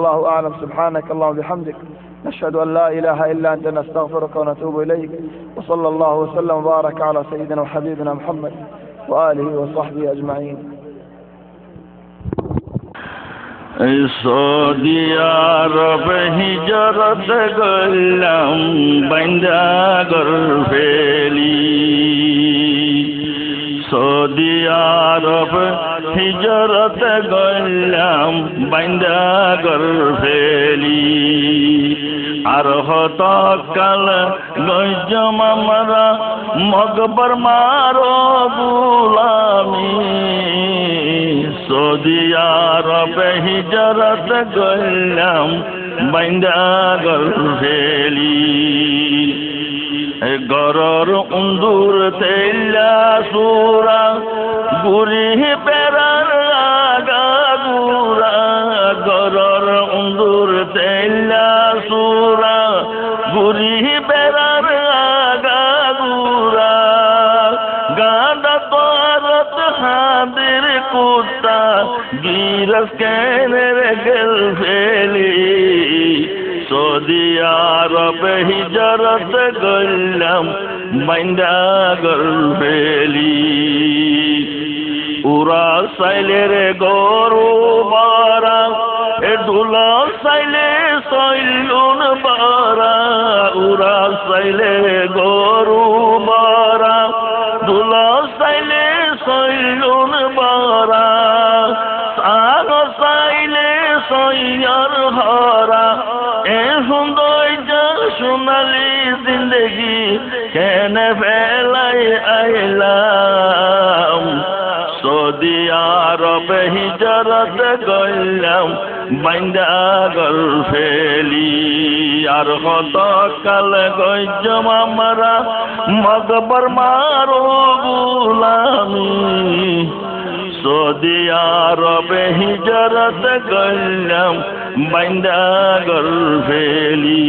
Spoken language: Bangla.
الله أعلم. سبحانك اللهم وبحمدك نشهد أن لا إله إلا أنت نستغفرك ونتوب إليك وصلى الله وسلم وبارك على سيدنا وحبيبنا محمد وآله وصحبه أجمعين. সৌদি আরব হিজরত করলাম বাইন্দা গরফেলি, সৌদি আরব হিজরত করলাম বাইন্দা গরফেলি, আর হত কাল গজম আমরা মগবর মারো গুলামি, সৌদি আরব হিজরত করলাম বাইন্দা গরফেলি, গরর উন্দুর তেলা সুরা গুরি পেরার আগা গুরা, গরর উন্দুর তেলা সুরা গুরি পেরার আগা গুরা, গাঁদা পারত হাদের কুত্তা গিরস কেনের গেল ফেলি, সৌদি আরব হিজরত করলাম বাইন্দা গরফেলি, উরা সাইলে রে গরু বারা এ দুলা সাইলে সইলুন বারা, উরা সাইলে গরু বারা দুলা সাইলে সইলুন বারা, সাগ সাইলে সইয়ার হরা, এ সুন্দর সোনালি জিন্দগি কেন ফেলাই আইলাম, সৌদি আরব হিজরত করলাম বাইন্দা গরফেলি, আর কত কাল গজম আমরা মগবর মারো গুলামি, সৌদি আরব হিজরত করলাম বাইন্দা গরফেলি।